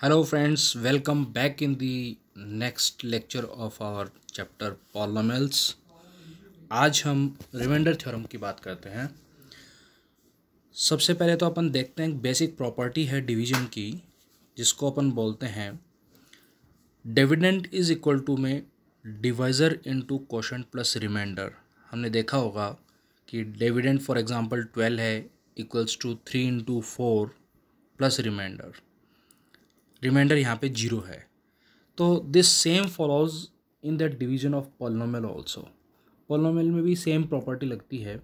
Hello friends, welcome back in the next lecture of our chapter polynomials। आज हम remainder theorem की बात करते हैं। सबसे पहले तो अपन देखते हैं बेसिक प्रॉपर्टी है डिवीजन की, जिसको अपन बोलते हैं डिविडेंड इज इक्वल टू में divisor into quotient plus remainder. हमने देखा होगा कि डिविडेंड फॉर एग्जांपल 12 है equals to 3 into 4 plus remainder यहाँ पे 0 है। तो this same follows in the division of polynomial also. Polynomial में भी सेम प्रॉपर्टी लगती है।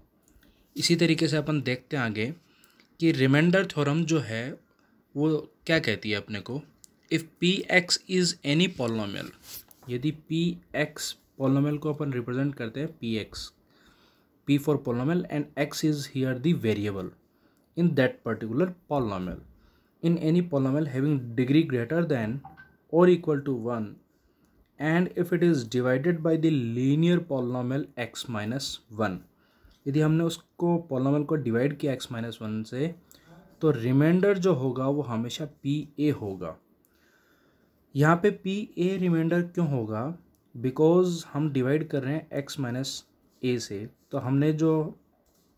इसी तरीके से अपन देखते हैं आगे कि रिमाइंडर थ्योरम जो है वो क्या कहती है अपने को, if P x is any polynomial, यदि पी एक्स पॉलिनोमियल को अपन रिप्रेजेंट करते हैं P x, P for polynomial and x is here the variable in that particular polynomial, in any polynomial having degree greater than or equal to 1, and if it is divided by the linear polynomial x minus 1। यदि हमने उसको polynomial को divide किया x minus 1 से, तो reminder जो होगा वो हमेशा पी ए होगा। यहाँ पे पी ए रिमाइंडर क्यों होगा? बिकॉज हम डिवाइड कर रहे हैं x माइनस ए से। तो हमने जो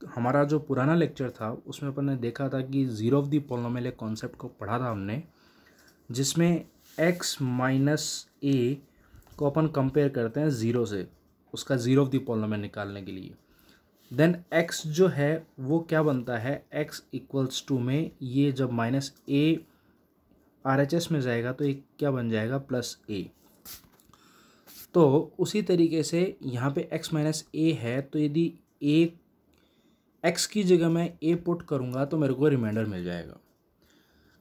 हमारा जो पुराना लेक्चर था उसमें अपन ने देखा था कि ज़ीरो ऑफ दी पॉलिनोमियल एक कॉन्सेप्ट को पढ़ा था हमने, जिसमें x माइनस ए को अपन कंपेयर करते हैं ज़ीरो से, उसका ज़ीरो ऑफ दी पॉलिनोमियल निकालने के लिए। देन x जो है वो क्या बनता है, x इक्वल्स टू में ये जब माइनस ए RHS में जाएगा तो ये क्या बन जाएगा, प्लस ए। तो उसी तरीके से यहाँ पे x माइनस ए है, तो यदि ए x की जगह मैं a पुट करूँगा तो मेरे को रिमाइंडर मिल जाएगा।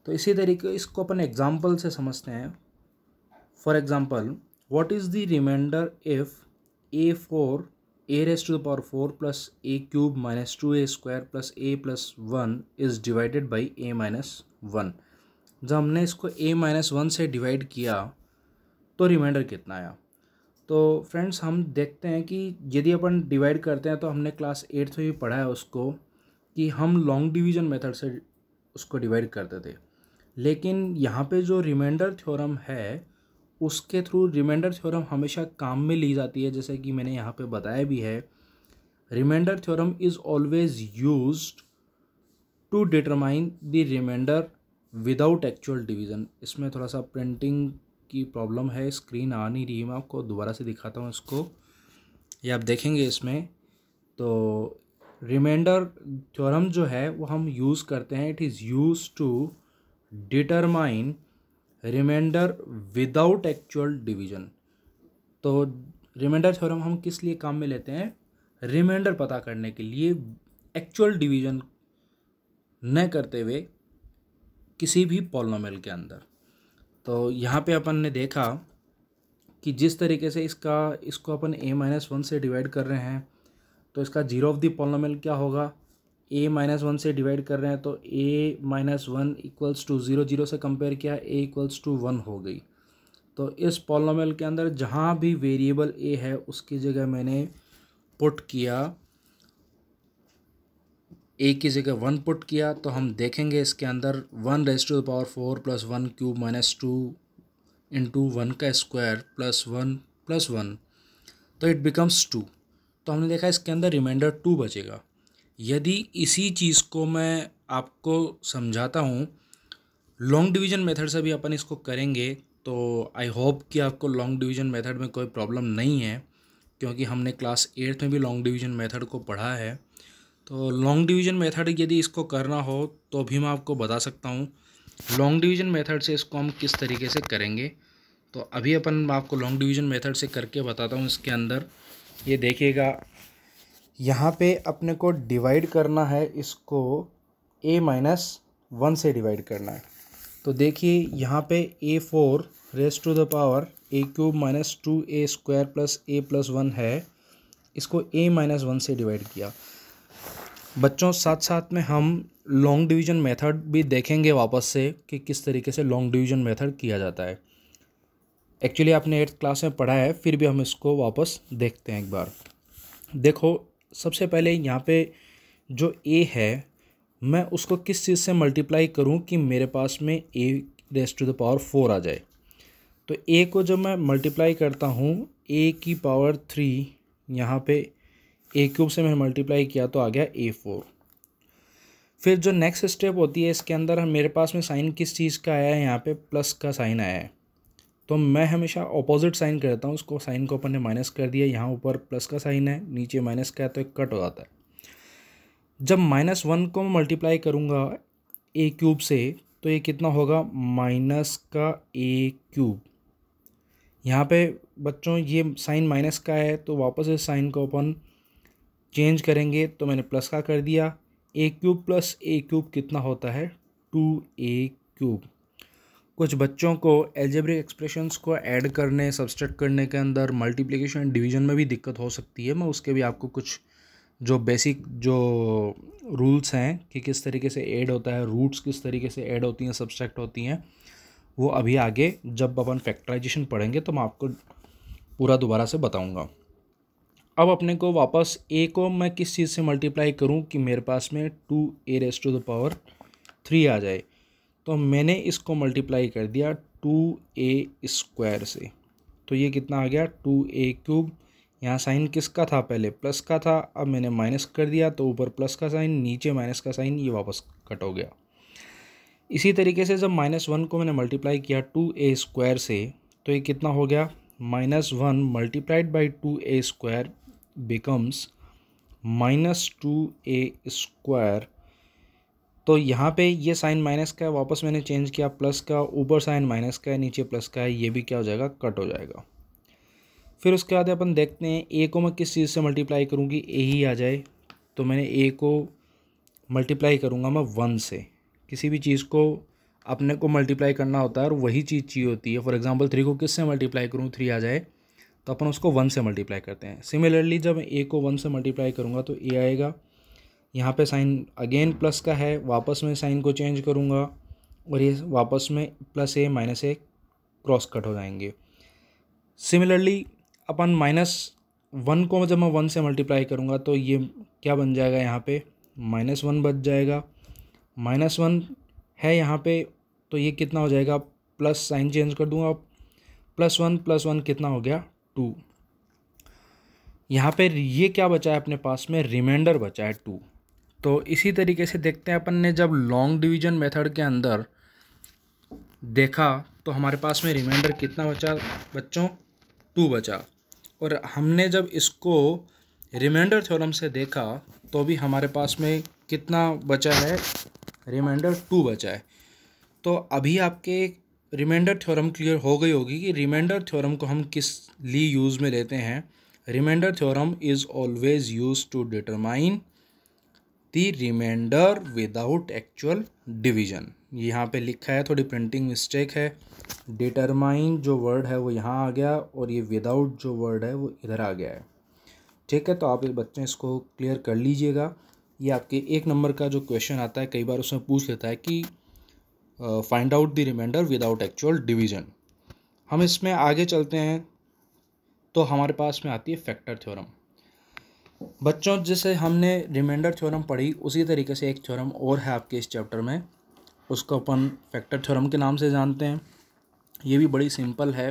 तो इसी तरीके इसको अपन एग्जांपल से समझते हैं। For example, what is the remainder if a four a raise to the power 4 plus a cube minus 2a square plus a plus 1 is divided by a minus 1। जब हमने इसको a माइनस 1 से divide किया तो reminder कितना आया? तो friends हम देखते हैं कि यदि अपन डिवाइड करते हैं तो हमने क्लास 8th में भी पढ़ा है उसको, कि हम लॉन्ग डिवीजन मेथड से उसको डिवाइड करते थे। लेकिन यहाँ पे जो रिमाइंडर थ्योरम है उसके थ्रू रिमाइंडर थ्योरम हमेशा काम में ली जाती है, जैसे कि मैंने यहाँ पे बताया भी है। Remainder theorem is always used to determine the remainder without actual division. इसमें थोड़ा सा प्रिंटिंग की प्रॉब्लम है, स्क्रीन आ नहीं रही है, मैं आपको दोबारा से दिखाता हूँ इसको, ये आप देखेंगे इसमें। तो रिमाइंडर थ्योरम जो है वो हम यूज़ करते हैं, it is use to determine remainder without actual division. तो रिमाइंडर थ्योरम हम किस लिए काम में लेते हैं? रिमाइंडर पता करने के लिए, एक्चुअल डिवीजन न करते हुए किसी भी पॉलिनोमियल के अंदर। तो यहाँ पे अपन ने देखा कि जिस तरीके से इसको अपन a माइनस 1 से डिवाइड कर रहे हैं तो इसका जीरो ऑफ दी पॉलिनोमियल क्या होगा, a माइनस 1 से डिवाइड कर रहे हैं तो a माइनस 1 इक्वल्स टू 0, 0 से कंपेयर किया a इक्वल्स टू 1 हो गई। तो इस पॉलिनोमियल के अंदर जहाँ भी वेरिएबल a है उसकी जगह मैंने पुट किया, a की जगह 1 पुट किया, तो हम देखेंगे इसके अंदर 1 raise to the power 4 plus 1 cube minus 2 into 1 का स्क्वायर प्लस 1 प्लस 1, तो इट बिकम्स 2। तो हमने देखा इसके अंदर रिमाइंडर 2 बचेगा। यदि इसी चीज़ को मैं आपको समझाता हूँ लॉन्ग डिवीजन मेथड से भी अपन इसको करेंगे, तो आई होप कि आपको लॉन्ग डिवीजन मेथड में कोई प्रॉब्लम नहीं है, क्योंकि हमने क्लास 8th में भी लॉन्ग डिवीजन मेथड को पढ़ा है। तो लॉन्ग डिवीजन मेथड यदि इसको करना हो तो भी मैं आपको बता सकता हूँ लॉन्ग डिवीजन मेथड से इसको हम किस तरीके से करेंगे। तो अभी अपन आपको लॉन्ग डिवीजन मेथड से करके बताता हूँ। इसके अंदर ये देखिएगा, यहाँ पे अपने को डिवाइड करना है, इसको a माइनस 1 से डिवाइड करना है। तो देखिए यहाँ पे a4 raise to the power a cube minus 2a square plus a plus 1 है, इसको a माइनस 1 से डिवाइड किया। बच्चों साथ साथ में हम लॉन्ग डिवीजन मेथड भी देखेंगे वापस से कि किस तरीके से लॉन्ग डिवीजन मेथड किया जाता है। एक्चुअली आपने 8th क्लास में पढ़ा है, फिर भी हम इसको वापस देखते हैं एक बार। देखो सबसे पहले यहाँ पे जो a है मैं उसको किस चीज़ से मल्टीप्लाई करूँ कि मेरे पास में a raise to the power 4 आ जाए। तो a को जब मैं मल्टीप्लाई करता हूँ a की पावर 3, यहाँ पे a क्यूब से मैंने मल्टीप्लाई किया तो आ गया a4। फिर जो नेक्स्ट स्टेप होती है इसके अंदर मेरे पास में साइन किस चीज़ का आया है, यहाँ पे प्लस का साइन आया है, तो मैं हमेशा ऑपोजिट साइन करता हूँ। उसको साइन को अपन ने माइनस कर दिया, यहाँ ऊपर प्लस का साइन है, नीचे माइनस का है, तो एक कट हो जाता है। जब -1 को मैं मल्टीप्लाई करूँगा a क्यूब से तो ये कितना होगा, माइनस का a क्यूब। यहाँ पे बच्चों ये साइन माइनस का है तो वापस इस साइन को अपन चेंज करेंगे, तो मैंने प्लस का कर दिया। a cube plus a cube कितना होता है, 2a क्यूब। कुछ बच्चों को एल्जेब्रिक एक्सप्रेशंस को ऐड करने, सब्सट्रैक्ट करने के अंदर मल्टीप्लिकेशन डिवीजन में भी दिक्कत हो सकती है। मैं उसके भी आपको कुछ जो बेसिक जो रूल्स हैं कि किस तरीके से ऐड होता है, रूट्स किस तरीके से ऐड होती हैं, सब्सट्रैक्ट होती हैं, वो अभी आगे जब अपन फैक्टराइजेशन पढ़ेंगे तो मैं आपको पूरा दोबारा से बताऊंगा। अब अपने को वापस a को मैं किस चीज़ से मल्टीप्लाई करूं कि मेरे पास में 2a raise to the power 3 आ जाए, तो मैंने इसको मल्टीप्लाई कर दिया 2a स्क्वायर से, तो ये कितना आ गया 2a क्यूब। यहाँ साइन किसका था, पहले प्लस का था, अब मैंने माइनस कर दिया तो ऊपर प्लस का साइन, नीचे माइनस का साइन, ये वापस कट हो गया। इसी तरीके से जब -1 को मैंने मल्टीप्लाई किया 2a स्क्वायर से तो ये कितना हो गया, -1 multiplied by 2a square becomes -2a square. तो यहाँ पे ये साइन माइनस का है, वापस मैंने चेंज किया प्लस का, ऊपर साइन माइनस का है, नीचे प्लस का है, ये भी क्या हो जाएगा, कट हो जाएगा। फिर उसके बाद अपन देखते हैं a को मैं किस चीज़ से मल्टीप्लाई करूँगी, a ही आ जाए, तो मैंने a को मल्टीप्लाई करूँगा मैं 1 से। किसी भी चीज़ को अपने को मल्टीप्लाई करना होता है और वही चीज़ चाहिए होती है। फॉर एग्जांपल 3 को किस से मल्टीप्लाई करूँ, 3 आ जाए, तो अपन उसको 1 से मल्टीप्लाई करते हैं। सिमिलरली जब a को 1 से मल्टीप्लाई करूँगा तो a आएगा, यहाँ पे साइन अगेन प्लस का है, वापस में साइन को चेंज करूँगा और ये वापस में plus a minus a cross cut हो जाएंगे। सिमिलरली अपन -1 को जब मैं 1 से मल्टीप्लाई करूँगा तो ये क्या बन जाएगा, यहाँ पे -1 बच जाएगा। -1 है यहाँ पे, तो ये कितना हो जाएगा, प्लस साइन चेंज कर दूँगा, +1 कितना हो गया, 2। यहाँ पे ये क्या बचा है अपने पास में, रिमाइंडर बचा है 2। तो इसी तरीके से देखते हैं अपन ने जब लॉन्ग डिवीजन मेथड के अंदर देखा तो हमारे पास में रिमाइंडर कितना बचा बच्चों, 2 बचा। और हमने जब इसको रिमाइंडर थ्योरम से देखा तो भी हमारे पास में कितना बचा है, रिमाइंडर 2 बचा है। तो अभी आपके रिमाइंडर थ्योरम क्लियर हो गई होगी कि रिमाइंडर थ्योरम को हम किस लिए यूज़ में लेते हैं। Remainder theorem is always use to determine the remainder without actual division. यहाँ पे लिखा है, थोड़ी प्रिंटिंग मिस्टेक है, डिटरमाइन जो वर्ड है वो यहाँ आ गया और ये विदाउट जो वर्ड है वो इधर आ गया है। ठीक है, तो आप बच्चे इसको क्लियर कर लीजिएगा। ये आपके 1 नंबर का जो क्वेश्चन आता है कई बार उसमें पूछ लेता है कि find out the remainder without actual division. हम इसमें आगे चलते हैं तो हमारे पास में आती है फैक्टर थ्योरम। बच्चों जैसे हमने रिमाइंडर थ्योरम पढ़ी उसी तरीके से एक थ्योरम और है आपके इस चैप्टर में, उसको अपन फैक्टर थ्योरम के नाम से जानते हैं। ये भी बड़ी सिंपल है।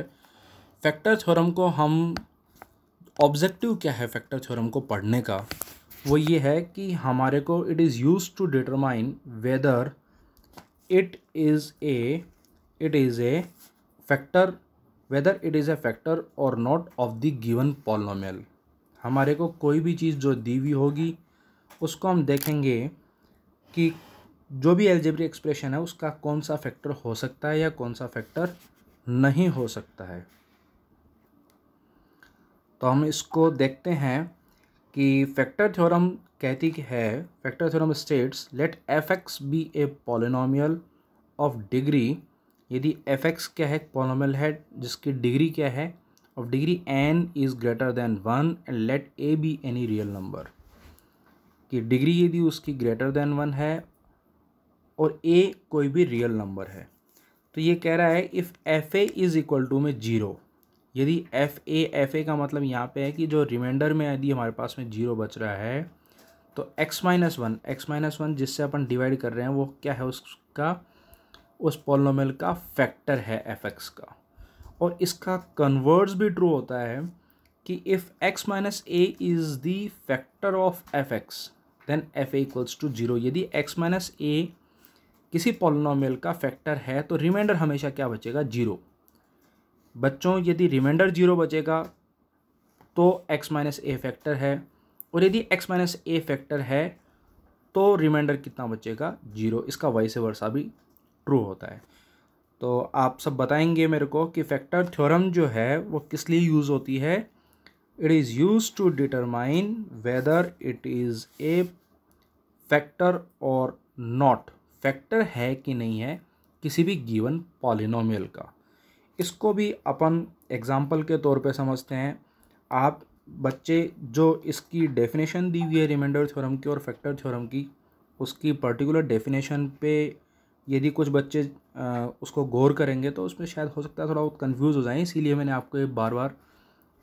फैक्टर थ्योरम को हम, ऑब्जेक्टिव क्या है फैक्टर थ्योरम को पढ़ने का, वो ये है कि हमारे को it is use to determine whether it is a factor, whether it is a factor or not of the given polynomial। हमारे को कोई भी चीज़ जो दी हुई होगी उसको हम देखेंगे कि जो भी एल्जेब्रिक एक्सप्रेशन है उसका कौन सा फैक्टर हो सकता है या कौन सा फैक्टर नहीं हो सकता है। तो हम इसको देखते हैं कि फैक्टर थ्योरम कहती है, factor theorem states let f(x) be a polynomial of degree, यदि f(x) क्या है, पॉलिनोमियल है जिसकी डिग्री क्या है, of degree n is greater than 1 and let a be any real number, कि डिग्री यदि उसकी ग्रेटर देन 1 है और a कोई भी रियल नंबर है। तो ये कह रहा है if fa is equal to में 0, यदि fa का मतलब यहाँ पे है कि जो रिमाइंडर में यदि हमारे पास में 0 बच रहा है तो x-1 जिससे अपन डिवाइड कर रहे हैं वो क्या है, उसका उस पॉलिनोमियल का फैक्टर है fx का। और इसका कन्वर्स भी ट्रू होता है कि if x minus a is the factor of fx then fa equals to 0। यदि x माइनस ए किसी पॉलिनोमियल का फैक्टर है तो रिमाइंडर हमेशा क्या बचेगा, 0। बच्चों यदि रिमाइंडर 0 बचेगा तो x माइनस ए फैक्टर है, और यदि x माइनस ए फैक्टर है तो रिमाइंडर कितना बचेगा, 0। इसका वाइस वर्सा भी ट्रू होता है। तो आप सब बताएंगे मेरे को कि फैक्टर थ्योरम जो है वो किस लिए यूज़ होती है। It is use to determine whether it is a factor और नॉट, फैक्टर है कि नहीं है किसी भी गिवन पॉलिनोमियल का। इसको भी अपन एग्जाम्पल के तौर पे समझते हैं। आप बच्चे जो इसकी डेफिनेशन दी हुई है रिमाइंडर थ्योरम की और फैक्टर थ्योरम की, उसकी पर्टिकुलर डेफिनेशन पे यदि कुछ बच्चे उसको गौर करेंगे तो उसमें शायद हो सकता है थोड़ा कंफ्यूज हो जाए, इसीलिए मैंने आपको ये बार बार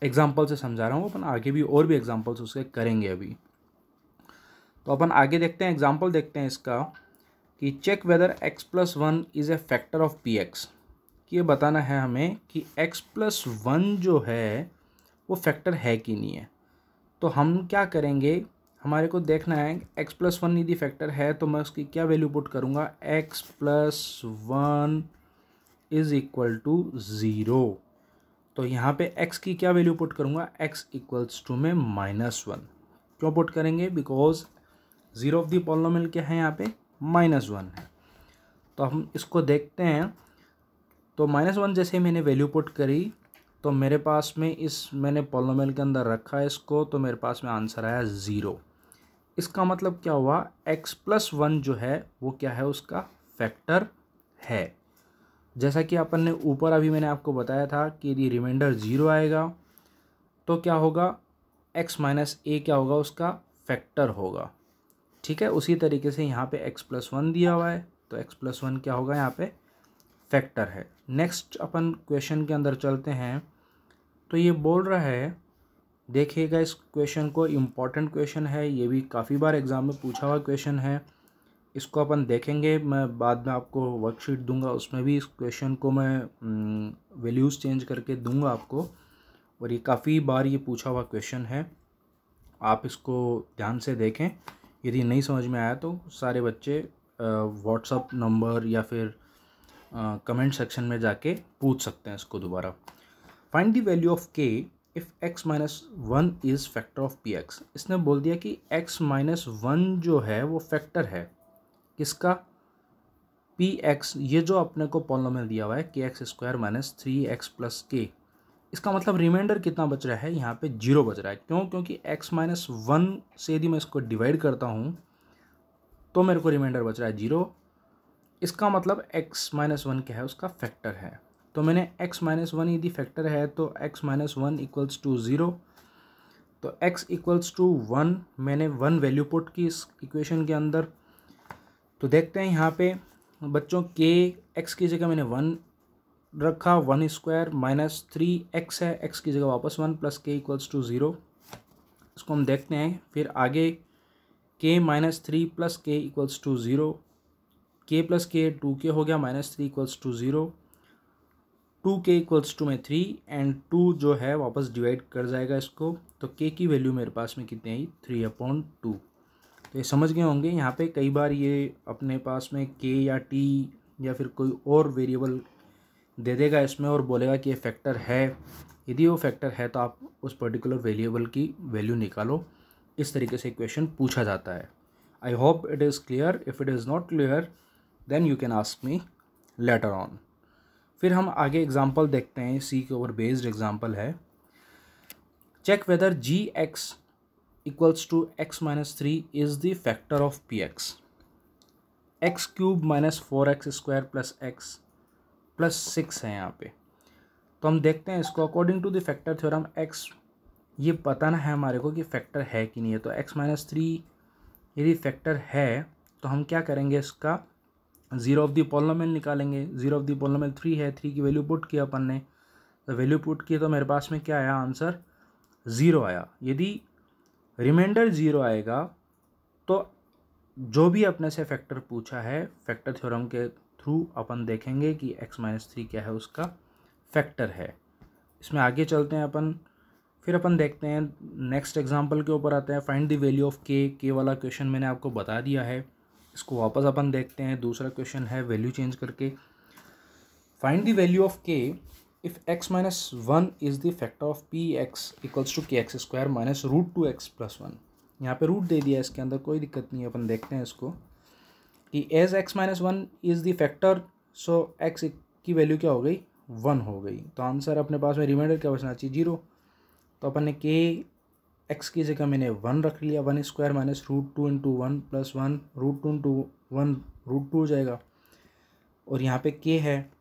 एग्जाम्पल से समझा रहा हूँ। अपन आगे भी और भी एग्जाम्पल्स उसके करेंगे अभी। तो अपन आगे देखते हैं, एग्जाम्पल देखते हैं इसका कि check whether x plus 1 is a factor of P X. ये बताना है हमें कि x प्लस 1 जो है वो फैक्टर है कि नहीं है। तो हम क्या करेंगे, हमारे को देखना है x प्लस 1 यदि फैक्टर है तो मैं उसकी क्या वैल्यू पुट करूँगा, x plus 1 is equal to 0। तो यहाँ पे x की क्या वैल्यू पुट करूँगा, x इक्वल्स टू में -1। क्यों पुट करेंगे, बिकॉज 0 ऑफ दी पॉलिनोमियल क्या है, यहाँ पे -1 है। तो हम इसको देखते हैं। तो -1 जैसे मैंने वैल्यू पुट करी तो मेरे पास में मैंने पॉलिनोमियल के अंदर रखा है इसको, तो मेरे पास में आंसर आया 0। इसका मतलब क्या हुआ, x प्लस 1 जो है वो क्या है, उसका फैक्टर है। जैसा कि अपन ने ऊपर अभी मैंने आपको बताया था कि यदि रिमाइंडर 0 आएगा तो क्या होगा, x माइनस ए क्या होगा, उसका फैक्टर होगा। ठीक है, उसी तरीके से यहाँ पे x प्लस 1 दिया हुआ है तो x प्लस 1 क्या होगा, यहाँ पे फैक्टर है। नेक्स्ट अपन क्वेश्चन के अंदर चलते हैं। तो ये बोल रहा है, देखिएगा इस क्वेश्चन को, इम्पॉर्टेंट क्वेश्चन है, ये भी काफ़ी बार एग्ज़ाम में पूछा हुआ क्वेश्चन है। इसको अपन देखेंगे, मैं बाद में आपको वर्कशीट दूंगा, उसमें भी इस क्वेश्चन को मैं वैल्यूज़ चेंज करके दूंगा आपको। और ये काफ़ी बार ये पूछा हुआ क्वेश्चन है, आप इसको ध्यान से देखें। यदि नहीं समझ में आया तो सारे बच्चे व्हाट्सअप नंबर या फिर कमेंट सेक्शन में जाके पूछ सकते हैं इसको दोबारा। Find the value of k if x minus 1 is factor of P x. इसने बोल दिया कि x माइनस 1 जो है वो फैक्टर है किसका, पी एक्स। ये जो अपने को पॉलिनोमियल दिया हुआ है के x square minus 3x plus के, इसका मतलब रिमाइंडर कितना बच रहा है, यहाँ पे 0 बच रहा है। क्यों, क्योंकि x माइनस 1 से यदि मैं इसको डिवाइड करता हूँ तो मेरे को रिमाइंडर बच रहा है 0। इसका मतलब x माइनस 1 क्या है, उसका फैक्टर है। तो मैंने x माइनस 1 यदि फैक्टर है तो x माइनस 1 इक्वल्स टू 0। तो x इक्वल्स टू 1, मैंने 1 वैल्यू पुट की इस इक्वेशन के अंदर। तो देखते हैं यहाँ पे बच्चों, k x की जगह मैंने 1 रखा, 1 स्क्वायर माइनस 3x है, x की जगह वापस 1 प्लस k इक्वल्स टू 0। इसको हम देखते हैं। फिर आगे k minus 3 plus k equals to 0, k plus k 2k हो गया, minus 3 equals to 0, 2k equals to में 3 एंड 2 जो है वापस डिवाइड कर जाएगा इसको। तो k की वैल्यू मेरे पास में कितनी आई, 3/2। तो ये समझ गए होंगे। यहाँ पे कई बार ये अपने पास में k या t या फिर कोई और वेरिएबल दे देगा इसमें और बोलेगा कि ये फैक्टर है। यदि वो फैक्टर है तो आप उस पर्टिकुलर वेरिएबल की वैल्यू निकालो। इस तरीके से क्वेश्चन पूछा जाता है। I hope it is clear. If it is not clear then you can ask me later on. फिर हम आगे एग्जाम्पल देखते हैं, सी के ऊपर बेस्ड एग्जाम्पल है। Check whether G X equals to X minus 3 is the factor of P X. X cube minus 4x square plus X plus 6 है यहाँ पे। तो हम देखते हैं इसको अकॉर्डिंग टू द फैक्टर थ्योरम x, ये बताना है हमारे को कि फैक्टर है कि नहीं है। तो x माइनस 3 यदि फैक्टर है तो हम क्या करेंगे, इसका 0 ऑफ द पॉलिनोमियल निकालेंगे। 0 ऑफ द पॉलिनोमियल 3 है, 3 की वैल्यू पुट किया अपन ने, तो वैल्यू पुट की तो मेरे पास में क्या आया, आंसर 0 आया। यदि रिमाइंडर 0 आएगा तो जो भी अपने से फैक्टर पूछा है फैक्टर थ्योरम के थ्रू अपन देखेंगे कि x-3 क्या है, उसका फैक्टर है। इसमें आगे चलते हैं अपन, फिर अपन देखते हैं नेक्स्ट एग्जांपल के ऊपर आते हैं। फाइंड द वैल्यू ऑफ के वाला क्वेश्चन मैंने आपको बता दिया है, इसको वापस अपन देखते हैं। दूसरा क्वेश्चन है वैल्यू चेंज करके, find the value of K if x-1 is the factor of px equals to kx² minus √2x+1। यहाँ पे रूट दे दिया है, इसके अंदर कोई दिक्कत नहीं है। अपन देखते हैं इसको कि as x-1 is the factor, so x की वैल्यू क्या हो गई, 1 हो गई। तो आंसर अपने पास में रिमाइंडर क्या बचना चाहिए, 0। तो अपन ने के एक्स की जगह मैंने 1 रख लिया, 1² माइनस √2 × 1 + 1, √2 × 1 √2 हो जाएगा। और यहाँ पे के है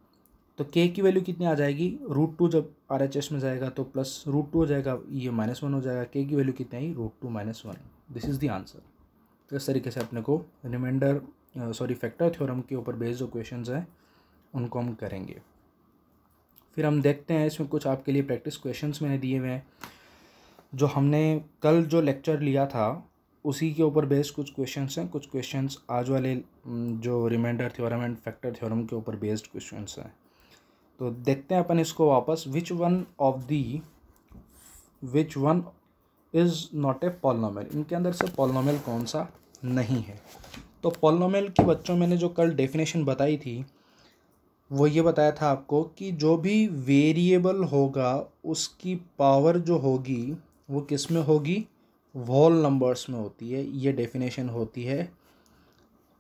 तो के की वैल्यू कितनी आ जाएगी, √2 जब RHS में जाएगा तो प्लस √2 हो जाएगा, ये -1 हो जाएगा। के की वैल्यू कितनी आई, √2 - 1। This is the answer. तो इस तरीके से अपने को रिमाइंडर फैक्टर थ्योरम के ऊपर बेस्ड जो क्वेश्चंस हैं उनको हम करेंगे। फिर हम देखते हैं इसमें कुछ आपके लिए प्रैक्टिस क्वेश्चंस मैंने दिए हुए हैं, जो हमने कल जो लेक्चर लिया था उसी के ऊपर बेस्ड कुछ क्वेश्चंस हैं। कुछ क्वेश्चंस आज वाले जो remainder theorem and factor theorem के ऊपर बेस्ड क्वेश्चंस हैं। तो देखते हैं अपन इसको वापस। विच one is not a polynomial, इनके अंदर से पॉलिनोमियल कौन सा नहीं है। तो पॉलिनोमियल की बच्चों मैंने जो कल डेफिनेशन बताई थी वो ये बताया था आपको कि जो भी वेरिएबल होगा उसकी पावर जो होगी वो किस में होगी, होल नंबर्स में होती है। ये डेफिनेशन होती है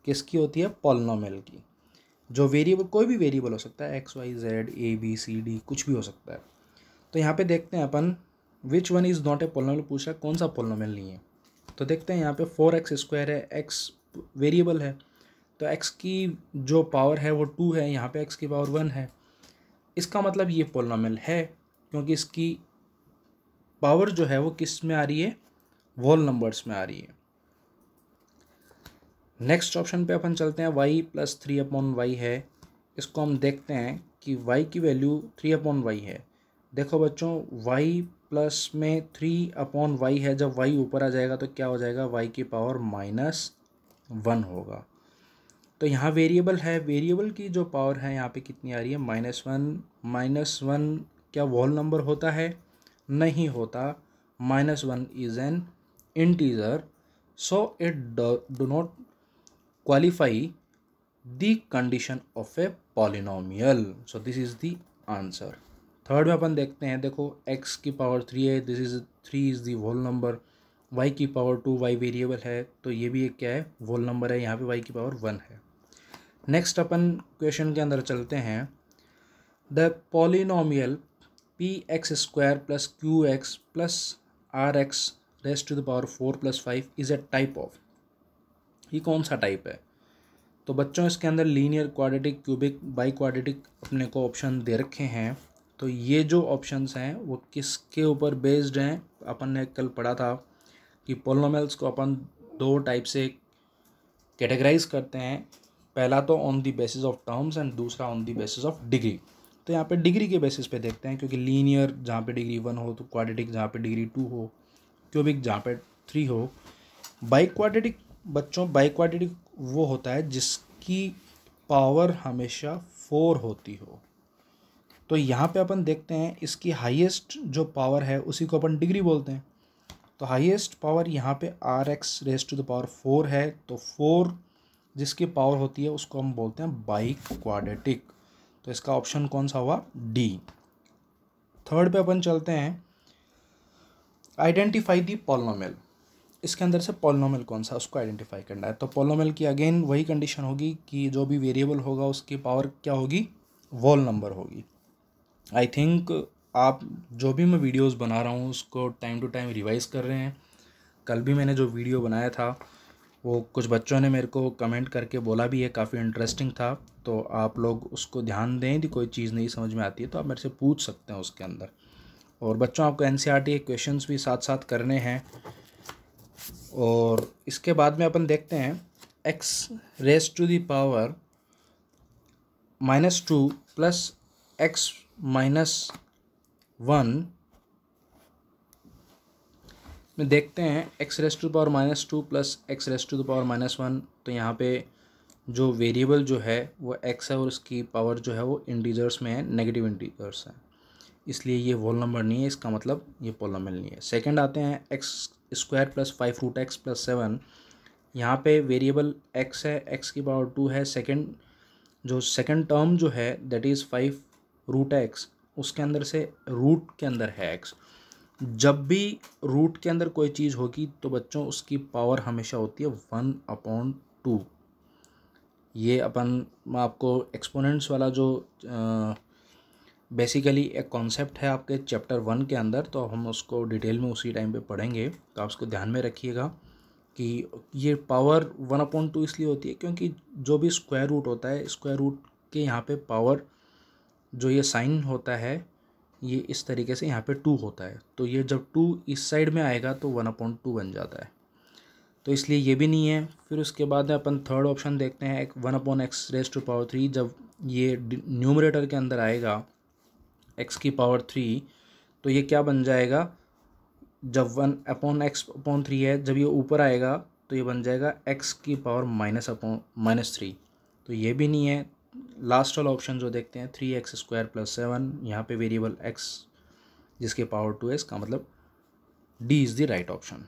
किसकी, होती है पॉलिनोमियल की। जो वेरिएबल, कोई भी वेरिएबल हो सकता है, x, y, z, a, b, c, d, कुछ भी हो सकता है। तो यहाँ पे देखते हैं अपन, which one is not a polynomial पूछा, कौन सा पॉलिनोमियल नहीं है। तो देखते हैं यहाँ पे 4x² है, x वेरिएबल है, तो x की जो पावर है वो 2 है, यहाँ पे x की पावर 1 है। इसका मतलब ये पॉलिनोमियल है क्योंकि इसकी पावर जो है वो किस में आ रही है, होल नंबर्स में आ रही है। नेक्स्ट ऑप्शन पे अपन चलते हैं, y + 3/y है। इसको हम देखते हैं कि y की वैल्यू 3/y है। देखो बच्चों, y प्लस में 3/y है, जब y ऊपर आ जाएगा तो क्या हो जाएगा, y की पावर -1 होगा। तो यहाँ वेरिएबल है, वेरिएबल की जो पावर है यहाँ पे कितनी आ रही है, -1। क्या होल नंबर होता है, नहीं होता। -1 is an integer, so it do not qualify the condition of a polynomial. So this is the answer. Third में अपन देखते हैं, देखो x की पावर 3 है, this is 3 is the whole number. y की पावर 2, y वेरिएबल है तो ये भी एक क्या है, होल नंबर है। यहाँ पे y की पावर 1 है। नेक्स्ट अपन क्वेश्चन के अंदर चलते हैं। The polynomial px² + qx + rx raise to the power 4 + 5 is a type of, ये कौन सा टाइप है। तो बच्चों इसके अंदर linear, quadratic, cubic, biquadratic अपने को ऑप्शन दे रखे हैं। तो ये जो ऑप्शंस हैं वो किसके ऊपर बेस्ड हैं, अपन ने कल पढ़ा था कि पॉलिनोमियल्स को अपन 2 टाइप से कैटेगराइज करते हैं। पहला तो on the basis of terms and दूसरा on the basis of degree. तो यहाँ पे डिग्री के बेसिस पे देखते हैं, क्योंकि लीनियर जहाँ पे डिग्री 1 हो, तो क्वाड्रेटिक जहाँ पे डिग्री 2 हो, क्यूबिक जहाँ पे 3 हो। बाई क्वाड्रेटिक बच्चों, बाई क्वाड्रेटिक वो होता है जिसकी पावर हमेशा 4 होती हो। तो यहाँ पे अपन देखते हैं इसकी हाईएस्ट जो पावर है उसी को अपन डिग्री बोलते हैं। तो हाईएस्ट पावर यहाँ पे rx raise to the power 4 है, तो 4 जिसकी पावर होती है उसको हम बोलते हैं बाई क्वाड्रेटिक। तो इसका ऑप्शन कौन सा हुआ, डी। थर्ड पे अपन चलते हैं, आइडेंटिफाई द पॉलिनोमियल। इसके अंदर से पॉलिनोमियल कौन सा, उसको आइडेंटिफाई करना है। तो पॉलिनोमियल की अगेन वही कंडीशन होगी कि जो भी वेरिएबल होगा उसकी पावर क्या होगी, होल नंबर होगी। आई थिंक आप जो भी मैं वीडियोस बना रहा हूँ उसको टाइम टू टाइम रिवाइज़ कर रहे हैं। कल भी मैंने जो वीडियो बनाया था वो कुछ बच्चों ने मेरे को कमेंट करके बोला भी है, काफ़ी इंटरेस्टिंग था। तो आप लोग उसको ध्यान दें, यदि कोई चीज़ नहीं समझ में आती है तो आप मेरे से पूछ सकते हैं उसके अंदर। और बच्चों आपको NCERT के क्वेश्चंस भी साथ साथ करने हैं। और इसके बाद में अपन देखते हैं x raise to the power -2 + x - 1 में देखते हैं x raise to the power -2 + x raise to the power -1। तो यहाँ पे जो वेरिएबल जो है वो x है और उसकी पावर जो है वो इंटीजर्स में है, नेगेटिव इंटीजर्स है, इसलिए ये होल नंबर नहीं है, इसका मतलब ये पॉलिनोमियल नहीं है। सेकंड आते हैं एक्स स्क्वायर प्लस 5√x+7। यहाँ पे वेरिएबल x है, x की पावर 2 है। सेकंड टर्म जो है दैट इज़ 5√x, उसके अंदर से रूट के अंदर है x। जब भी रूट के अंदर कोई चीज़ होगी तो बच्चों उसकी पावर हमेशा होती है 1/2। ये अपन आपको एक्सपोनेंट्स वाला जो बेसिकली एक कॉन्सेप्ट है आपके चैप्टर 1 के अंदर, तो हम उसको डिटेल में उसी टाइम पे पढ़ेंगे, तो आप उसको ध्यान में रखिएगा कि ये पावर 1/2 इसलिए होती है क्योंकि जो भी स्क्वायर रूट होता है, स्क्वायर रूट के यहाँ पे पावर जो ये साइन होता है ये इस तरीके से यहाँ पे 2 होता है, तो ये जब 2 इस साइड में आएगा तो 1/2 बन जाता है, तो इसलिए ये भी नहीं है। फिर उसके बाद अपन थर्ड ऑप्शन देखते हैं, एक 1/x⁻³ जब ये न्यूमरेटर के अंदर आएगा x की पावर 3, तो ये क्या बन जाएगा, जब 1/x/3 है, जब ये ऊपर आएगा तो ये बन जाएगा x की पावर -3, तो ये भी नहीं है। लास्ट वाला ऑप्शन जो देखते हैं 3x² + 7, यहाँ पे वेरिएबल x जिसके पावर 2 है, इसका मतलब D is the right option.